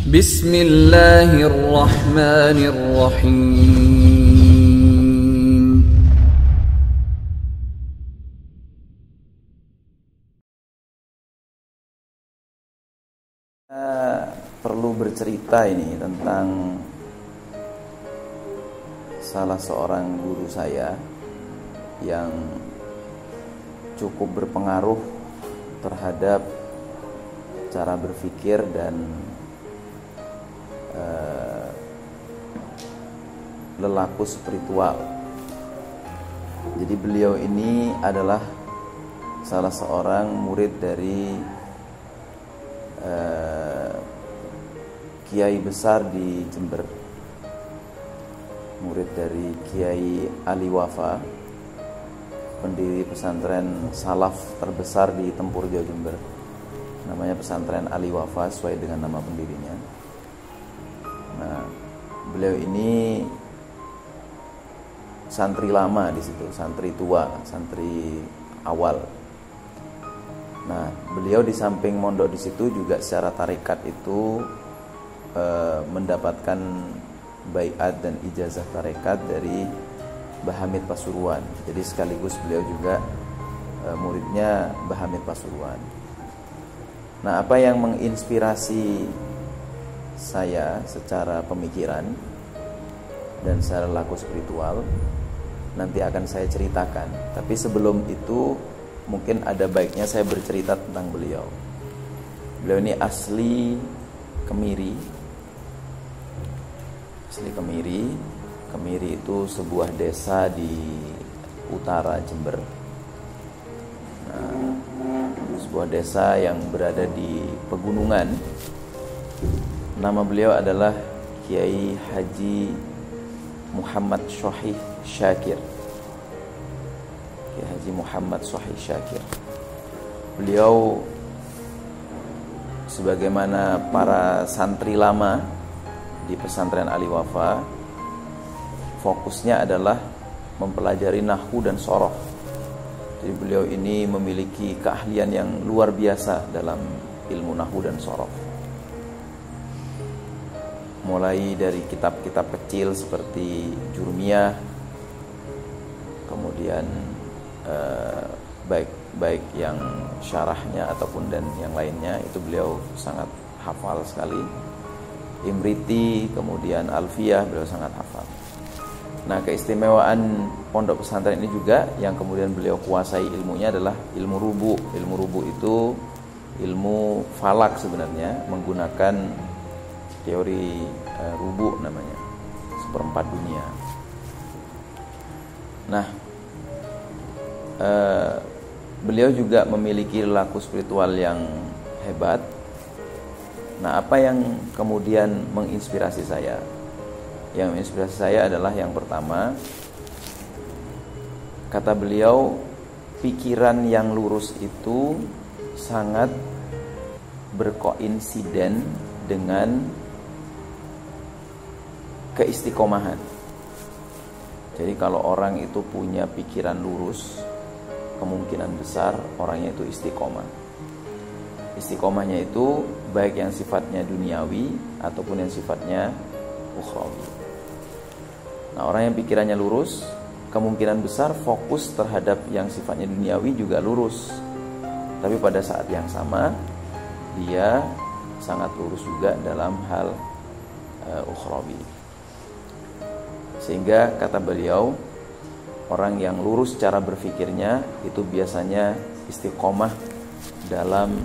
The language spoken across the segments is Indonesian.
Bismillahirrahmanirrahim. Perlu bercerita ini tentang salah seorang guru saya yang cukup berpengaruh terhadap cara berpikir dan lelaku spiritual. Jadi beliau ini adalah salah seorang murid dari kiai besar di Jember, murid dari Kiai Ali Wafa, pendiri pesantren salaf terbesar di Tempur, Jawa Jember. Namanya pesantren Ali Wafa sesuai dengan nama pendirinya. Nah, beliau ini santri lama di situ, santri tua, santri awal. Nah, beliau di samping mondok di situ juga secara tarekat itu mendapatkan baiat dan ijazah tarekat dari Mbah Hamid Pasuruan. Jadi sekaligus beliau juga muridnya Mbah Hamid Pasuruan. Nah, apa yang menginspirasi saya secara pemikiran dan secara laku spiritual nanti akan saya ceritakan. Tapi sebelum itu mungkin ada baiknya saya bercerita tentang beliau. Beliau ini asli Kemiri. Asli Kemiri. Kemiri itu sebuah desa di utara Jember. Nah, sebuah desa yang berada di pegunungan. Nama beliau adalah Kiai Haji Muhammad Shahih Syakir. Kiai Haji Muhammad Shahih Syakir. Beliau sebagaimana para santri lama di pesantren Ali Wafa, fokusnya adalah mempelajari nahwu dan shoroh. Jadi beliau ini memiliki keahlian yang luar biasa dalam ilmu nahwu dan shoroh. Mulai dari kitab-kitab kecil seperti Jurmiyah, kemudian baik yang syarahnya ataupun dan yang lainnya itu beliau sangat hafal sekali. Imriti, kemudian Alfiyah beliau sangat hafal. Nah, keistimewaan pondok pesantren ini juga yang kemudian beliau kuasai ilmunya adalah ilmu rubu. Ilmu rubu itu ilmu falak sebenarnya, menggunakan teori rubu namanya, seperempat dunia. Nah, beliau juga memiliki laku spiritual yang hebat. Nah, apa yang kemudian menginspirasi saya? Yang menginspirasi saya adalah yang pertama, kata beliau, pikiran yang lurus itu sangat berkoinsiden dengan keistiqomahan. Jadi kalau orang itu punya pikiran lurus, kemungkinan besar orangnya itu istiqomah. Istiqomahnya itu baik yang sifatnya duniawi ataupun yang sifatnya ukhrawi. Nah, orang yang pikirannya lurus, kemungkinan besar fokus terhadap yang sifatnya duniawi juga lurus. Tapi pada saat yang sama, dia sangat lurus juga dalam hal ukhrawi. Sehingga kata beliau, orang yang lurus cara berpikirnya itu biasanya istiqomah dalam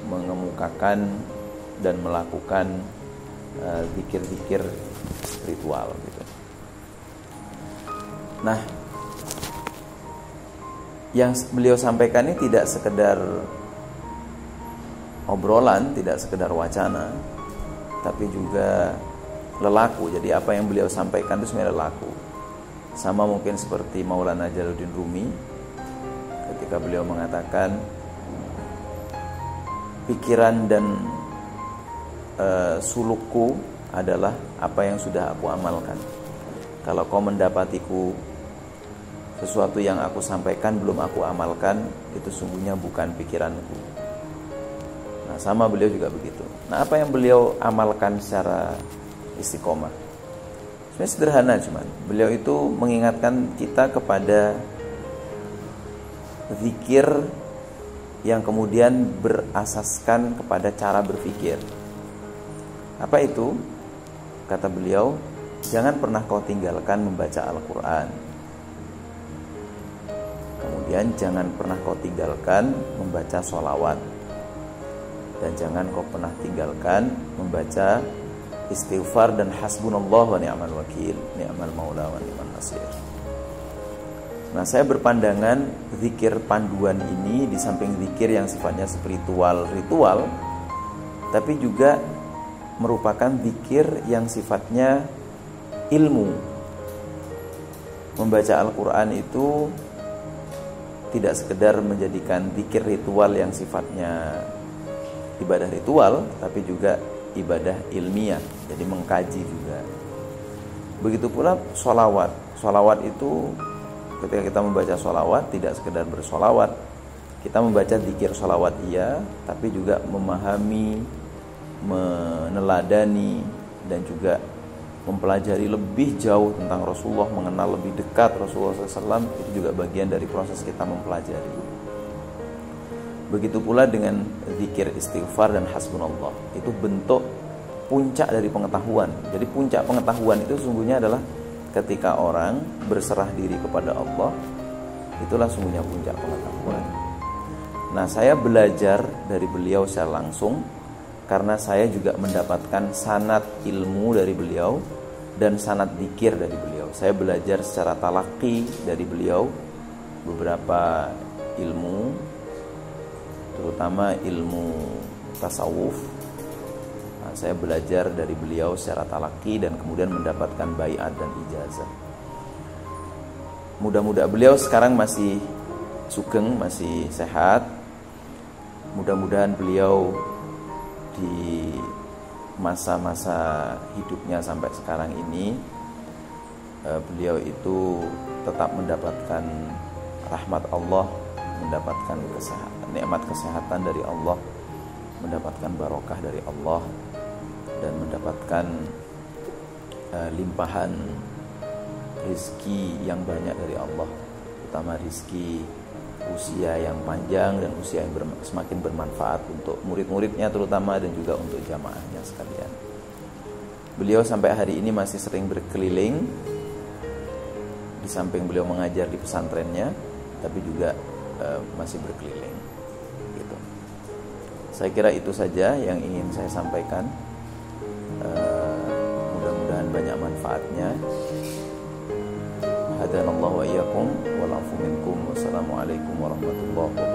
mengemukakan dan melakukan zikir-zikir spiritual gitu. Nah, yang beliau sampaikan ini tidak sekedar obrolan, tidak sekedar wacana, tapi juga lelaku. Jadi apa yang beliau sampaikan itu sebenarnya lelaku. Sama mungkin seperti Maulana Jalaluddin Rumi ketika beliau mengatakan, pikiran dan sulukku adalah apa yang sudah aku amalkan. Kalau kau mendapatiku sesuatu yang aku sampaikan belum aku amalkan, itu sungguhnya bukan pikiranku. Nah, sama beliau juga begitu. Nah, apa yang beliau amalkan secara istiqomah? Sebenarnya sederhana, cuman beliau itu mengingatkan kita kepada zikir yang kemudian berasaskan kepada cara berpikir. Apa itu? Kata beliau, jangan pernah kau tinggalkan membaca Al-Quran. Kemudian jangan pernah kau tinggalkan membaca sholawat. Dan jangan kau pernah tinggalkan membaca istighfar dan hasbunallah wa ni'mal wakil, ni'mal maula wa ni'mal nasir. Nah, saya berpandangan zikir panduan ini di samping zikir yang sifatnya spiritual, ritual, tapi juga merupakan zikir yang sifatnya ilmu. Membaca Al-Quran itu tidak sekedar menjadikan zikir ritual yang sifatnya ibadah ritual, tapi juga ibadah ilmiah, jadi mengkaji juga. Begitu pula sholawat. Sholawat itu ketika kita membaca sholawat tidak sekedar bersolawat, kita membaca zikir sholawat iya, tapi juga memahami, meneladani, dan juga mempelajari lebih jauh tentang Rasulullah, mengenal lebih dekat Rasulullah SAW. Itu juga bagian dari proses kita mempelajari. Begitu pula dengan zikir istighfar dan hasbunallah. Itu bentuk puncak dari pengetahuan. Jadi puncak pengetahuan itu sungguhnya adalah ketika orang berserah diri kepada Allah. Itulah sungguhnya puncak pengetahuan. Nah, saya belajar dari beliau secara langsung karena saya juga mendapatkan sanad ilmu dari beliau dan sanad zikir dari beliau. Saya belajar secara talaqi dari beliau beberapa ilmu, terutama ilmu tasawuf. Nah, saya belajar dari beliau secara talaqi dan kemudian mendapatkan baiat dan ijazah. Mudah-mudahan beliau sekarang masih sugeng, masih sehat. Mudah-mudahan beliau di masa-masa hidupnya sampai sekarang ini, beliau itu tetap mendapatkan rahmat Allah, mendapatkan nikmat kesehatan dari Allah, mendapatkan barokah dari Allah, dan mendapatkan limpahan rizki yang banyak dari Allah, terutama rizki usia yang panjang dan usia yang semakin bermanfaat untuk murid-muridnya terutama, dan juga untuk jamaahnya sekalian. Beliau sampai hari ini masih sering berkeliling, di samping beliau mengajar di pesantrennya, tapi juga masih berkeliling gitu. Saya kira itu saja yang ingin saya sampaikan. Mudah-mudahan banyak manfaatnya. Hadanallahu wa iyyakum wa la'afu minkum. Wassalamualaikum warahmatullahi wabarakatuh.